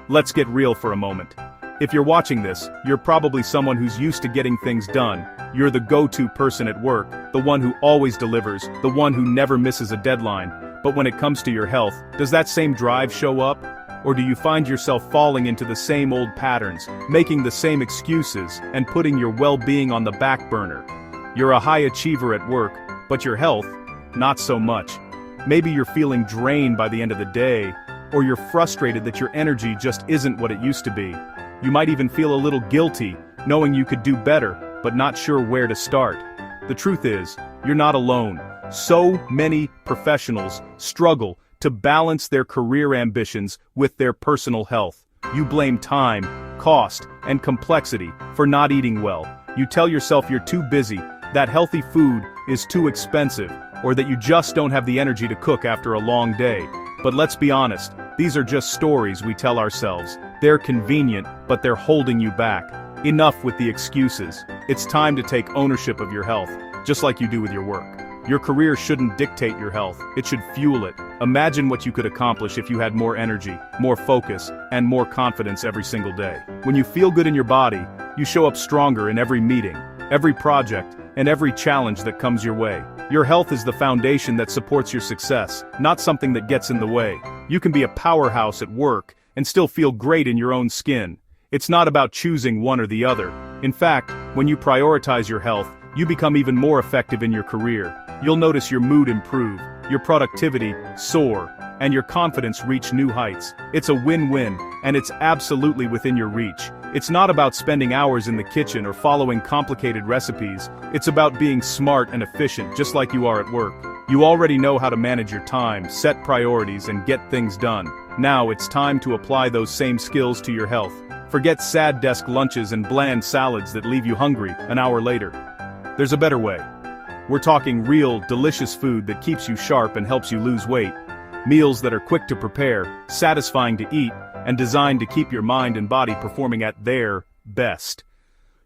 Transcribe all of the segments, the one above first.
Let's get real for a moment. If you're watching this, you're probably someone who's used to getting things done. You're the go-to person at work, the one who always delivers, the one who never misses a deadline. But when it comes to your health, does that same drive show up? Or do you find yourself falling into the same old patterns, making the same excuses, and putting your well-being on the back burner? You're a high achiever at work, but your health, not so much. Maybe you're feeling drained by the end of the day, or you're frustrated that your energy just isn't what it used to be. You might even feel a little guilty, knowing you could do better, but not sure where to start. The truth is, you're not alone. So many professionals struggle to balance their career ambitions with their personal health. You blame time, cost, and complexity for not eating well. You tell yourself you're too busy, that healthy food is too expensive, or that you just don't have the energy to cook after a long day. But let's be honest, these are just stories we tell ourselves. They're convenient, but they're holding you back. Enough with the excuses. It's time to take ownership of your health, just like you do with your work. Your career shouldn't dictate your health, it should fuel it. Imagine what you could accomplish if you had more energy, more focus, and more confidence every single day. When you feel good in your body, you show up stronger in every meeting, every project, and every challenge that comes your way. Your health is the foundation that supports your success, not something that gets in the way. You can be a powerhouse at work and still feel great in your own skin. It's not about choosing one or the other. In fact, when you prioritize your health, you become even more effective in your career. You'll notice your mood improve, your productivity soar, and your confidence reach new heights. It's a win-win, and it's absolutely within your reach. It's not about spending hours in the kitchen or following complicated recipes. It's about being smart and efficient, just like you are at work. You already know how to manage your time, set priorities, and get things done. Now it's time to apply those same skills to your health. Forget sad desk lunches and bland salads that leave you hungry an hour later. There's a better way. We're talking real, delicious food that keeps you sharp and helps you lose weight. Meals that are quick to prepare, satisfying to eat, and designed to keep your mind and body performing at their best.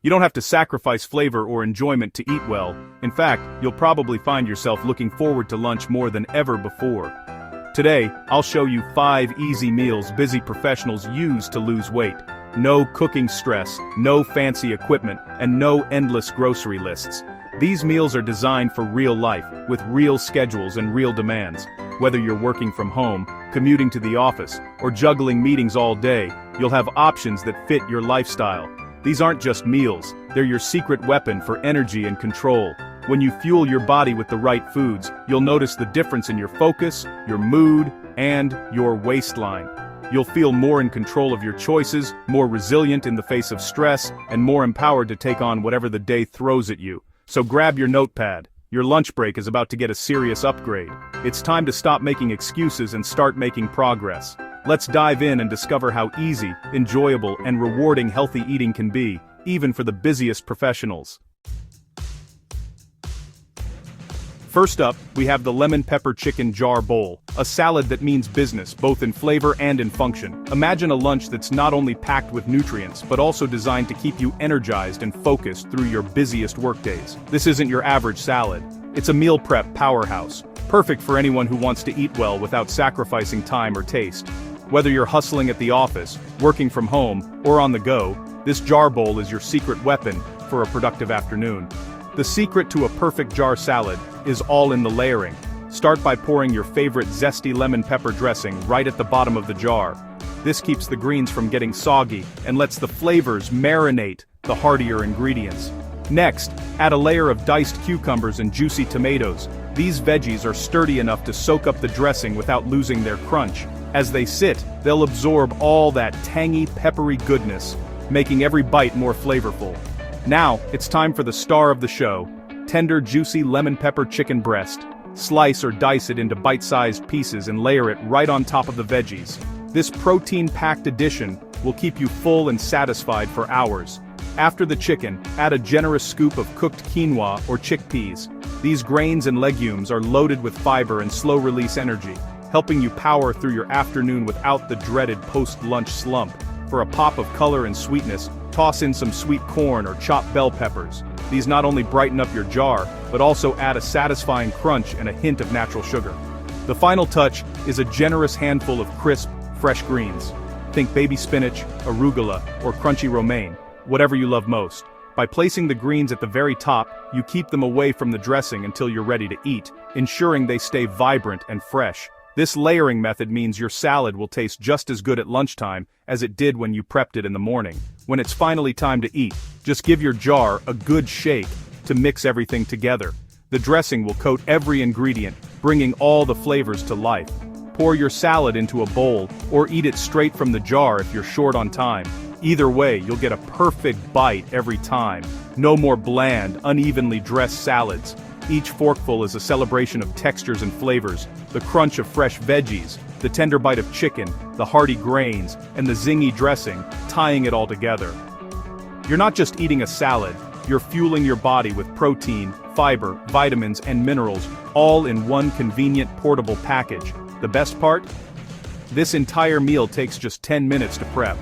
You don't have to sacrifice flavor or enjoyment to eat well. In fact, you'll probably find yourself looking forward to lunch more than ever before. Today, I'll show you 5 easy meals busy professionals use to lose weight. No cooking stress, no fancy equipment, and no endless grocery lists. These meals are designed for real life, with real schedules and real demands. Whether you're working from home, commuting to the office, or juggling meetings all day, you'll have options that fit your lifestyle. These aren't just meals, they're your secret weapon for energy and control. When you fuel your body with the right foods, you'll notice the difference in your focus, your mood, and your waistline. You'll feel more in control of your choices, more resilient in the face of stress, and more empowered to take on whatever the day throws at you. So grab your notepad. Your lunch break is about to get a serious upgrade. It's time to stop making excuses and start making progress. Let's dive in and discover how easy, enjoyable, and rewarding healthy eating can be, even for the busiest professionals. First up, we have the lemon pepper chicken jar bowl, a salad that means business, both in flavor and in function. Imagine a lunch that's not only packed with nutrients, but also designed to keep you energized and focused through your busiest workdays. This isn't your average salad. It's a meal prep powerhouse, perfect for anyone who wants to eat well without sacrificing time or taste. Whether you're hustling at the office, working from home, or on the go, this jar bowl is your secret weapon for a productive afternoon. The secret to a perfect jar salad is all in the layering. Start by pouring your favorite zesty lemon pepper dressing right at the bottom of the jar. This keeps the greens from getting soggy and lets the flavors marinate the heartier ingredients. Next, add a layer of diced cucumbers and juicy tomatoes. These veggies are sturdy enough to soak up the dressing without losing their crunch. As they sit, they'll absorb all that tangy, peppery goodness, making every bite more flavorful. Now, it's time for the star of the show. Tender, juicy lemon pepper chicken breast. Slice or dice it into bite-sized pieces and layer it right on top of the veggies. This protein-packed addition will keep you full and satisfied for hours. After the chicken, add a generous scoop of cooked quinoa or chickpeas. These grains and legumes are loaded with fiber and slow-release energy, helping you power through your afternoon without the dreaded post-lunch slump. For a pop of color and sweetness, toss in some sweet corn or chopped bell peppers. These not only brighten up your jar, but also add a satisfying crunch and a hint of natural sugar. The final touch is a generous handful of crisp, fresh greens. Think baby spinach, arugula, or crunchy romaine, whatever you love most. By placing the greens at the very top, you keep them away from the dressing until you're ready to eat, ensuring they stay vibrant and fresh. This layering method means your salad will taste just as good at lunchtime as it did when you prepped it in the morning. When it's finally time to eat, just give your jar a good shake to mix everything together. The dressing will coat every ingredient, bringing all the flavors to life. Pour your salad into a bowl, or eat it straight from the jar if you're short on time. Either way, you'll get a perfect bite every time. No more bland, unevenly dressed salads. Each forkful is a celebration of textures and flavors, the crunch of fresh veggies, the tender bite of chicken, the hearty grains, and the zingy dressing, tying it all together. You're not just eating a salad, you're fueling your body with protein, fiber, vitamins, and minerals, all in one convenient portable package. The best part? This entire meal takes just 10 minutes to prep.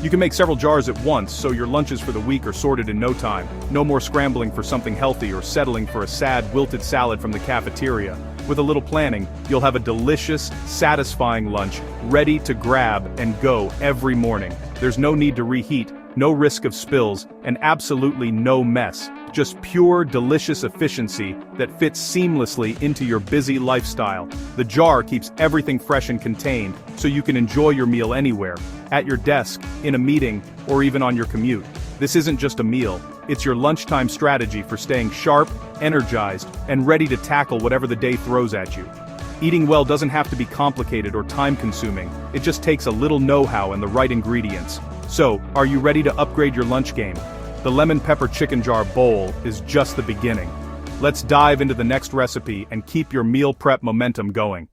You can make several jars at once, so your lunches for the week are sorted in no time. No more scrambling for something healthy or settling for a sad, wilted salad from the cafeteria. With a little planning, you'll have a delicious, satisfying lunch, ready to grab and go every morning. There's no need to reheat, no risk of spills, and absolutely no mess. Just pure, delicious efficiency that fits seamlessly into your busy lifestyle. The jar keeps everything fresh and contained, so you can enjoy your meal anywhere, at your desk, in a meeting, or even on your commute. This isn't just a meal, it's your lunchtime strategy for staying sharp, energized, and ready to tackle whatever the day throws at you. Eating well doesn't have to be complicated or time-consuming, it just takes a little know-how and the right ingredients. So, are you ready to upgrade your lunch game? The lemon pepper chicken jar bowl is just the beginning. Let's dive into the next recipe and keep your meal prep momentum going.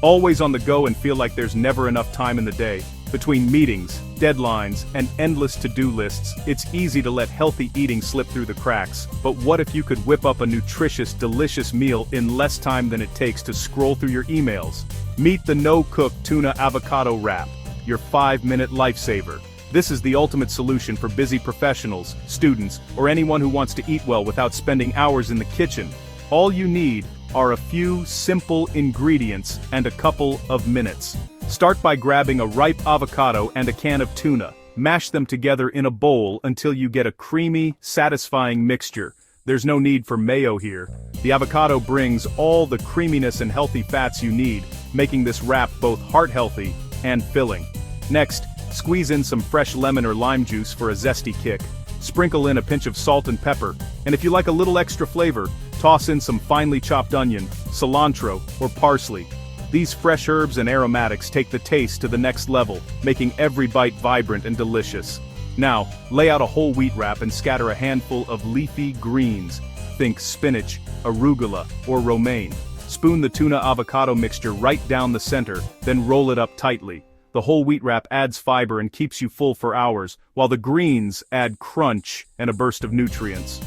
Always on the go and feel like there's never enough time in the day. Between meetings, deadlines, and endless to-do lists, it's easy to let healthy eating slip through the cracks. But what if you could whip up a nutritious, delicious meal in less time than it takes to scroll through your emails? Meet the no-cook tuna avocado wrap, your 5-minute lifesaver. This is the ultimate solution for busy professionals, students, or anyone who wants to eat well without spending hours in the kitchen. All you need are a few simple ingredients and a couple of minutes. Start by grabbing a ripe avocado and a can of tuna. Mash them together in a bowl until you get a creamy, satisfying mixture. There's no need for mayo here. The avocado brings all the creaminess and healthy fats you need, making this wrap both heart-healthy and filling. Next, squeeze in some fresh lemon or lime juice for a zesty kick. Sprinkle in a pinch of salt and pepper, and if you like a little extra flavor, toss in some finely chopped onion, cilantro, or parsley. These fresh herbs and aromatics take the taste to the next level, making every bite vibrant and delicious. Now, lay out a whole wheat wrap and scatter a handful of leafy greens. Think spinach, arugula, or romaine. Spoon the tuna avocado mixture right down the center, then roll it up tightly. The whole wheat wrap adds fiber and keeps you full for hours, while the greens add crunch and a burst of nutrients.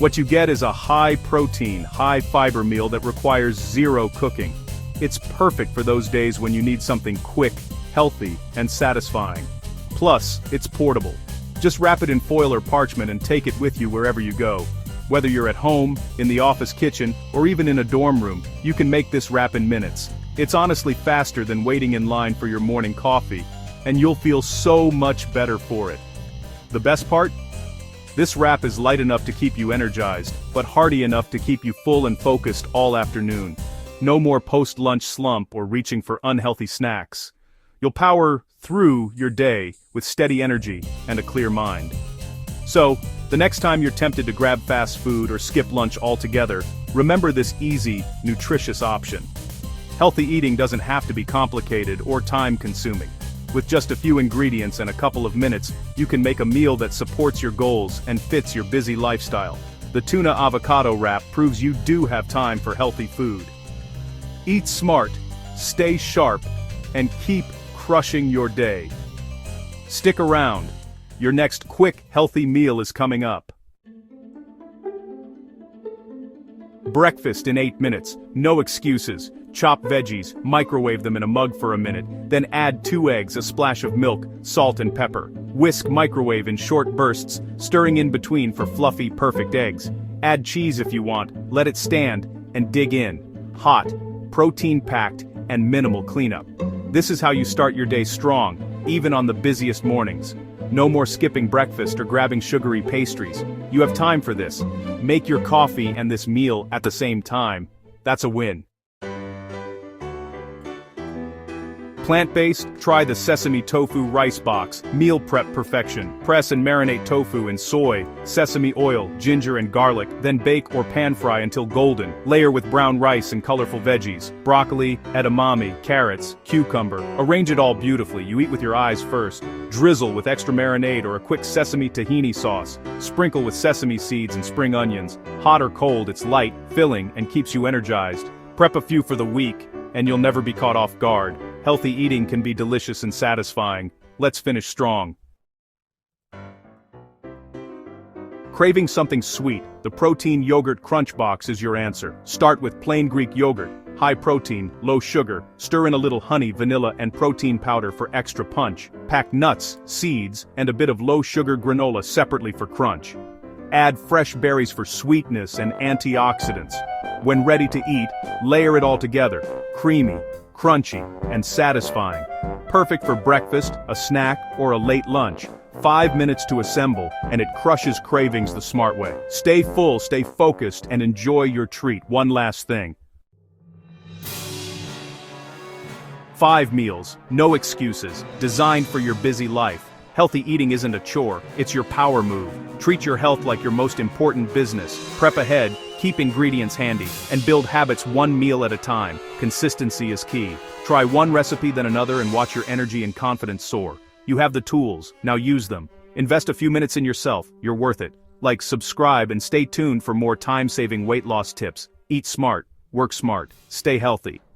What you get is a high-protein, high-fiber meal that requires zero cooking. It's perfect for those days when you need something quick, healthy, and satisfying. Plus, it's portable. Just wrap it in foil or parchment and take it with you wherever you go. Whether you're at home, in the office kitchen, or even in a dorm room, you can make this wrap in minutes. It's honestly faster than waiting in line for your morning coffee, and you'll feel so much better for it. The best part? This wrap is light enough to keep you energized, but hearty enough to keep you full and focused all afternoon. No more post-lunch slump or reaching for unhealthy snacks. You'll power through your day with steady energy and a clear mind. So, the next time you're tempted to grab fast food or skip lunch altogether, remember this easy, nutritious option. Healthy eating doesn't have to be complicated or time-consuming. With just a few ingredients and a couple of minutes, you can make a meal that supports your goals and fits your busy lifestyle. The tuna avocado wrap proves you do have time for healthy food. Eat smart, stay sharp, and keep crushing your day. Stick around. Your next quick, healthy meal is coming up. Breakfast in 8 minutes. No excuses. Chop veggies, microwave them in a mug for a minute, then add 2 eggs, a splash of milk, salt and pepper. Whisk, microwave in short bursts, stirring in between for fluffy, perfect eggs. Add cheese if you want, let it stand, and dig in. Hot, protein-packed, and minimal cleanup. This is how you start your day strong, even on the busiest mornings. No more skipping breakfast or grabbing sugary pastries. You have time for this. Make your coffee and this meal at the same time. That's a win. Plant-based? Try the sesame tofu rice box, meal prep perfection. Press and marinate tofu in soy, sesame oil, ginger and garlic, then bake or pan fry until golden. Layer with brown rice and colorful veggies, broccoli, edamame, carrots, cucumber. Arrange it all beautifully. You eat with your eyes first. Drizzle with extra marinade or a quick sesame tahini sauce. Sprinkle with sesame seeds and spring onions. Hot or cold, it's light, filling, and keeps you energized. Prep a few for the week, and you'll never be caught off guard. Healthy eating can be delicious and satisfying. Let's finish strong. Craving something sweet? The Protein Yogurt Crunch Box is your answer. Start with plain Greek yogurt, high protein, low sugar. Stir in a little honey, vanilla, and protein powder for extra punch. Pack nuts, seeds, and a bit of low-sugar granola separately for crunch. Add fresh berries for sweetness and antioxidants. When ready to eat, layer it all together. Creamy, crunchy, and satisfying. Perfect for breakfast, a snack, or a late lunch. 5 minutes to assemble, and it crushes cravings the smart way. Stay full, stay focused, and enjoy your treat. One last thing. 5 meals, no excuses, designed for your busy life. Healthy eating isn't a chore, it's your power move. Treat your health like your most important business. Prep ahead, keep ingredients handy, and build habits one meal at a time. Consistency is key. Try one recipe then another and watch your energy and confidence soar. You have the tools, now use them. Invest a few minutes in yourself, you're worth it. Like, subscribe, and stay tuned for more time-saving weight loss tips. Eat smart, work smart, stay healthy.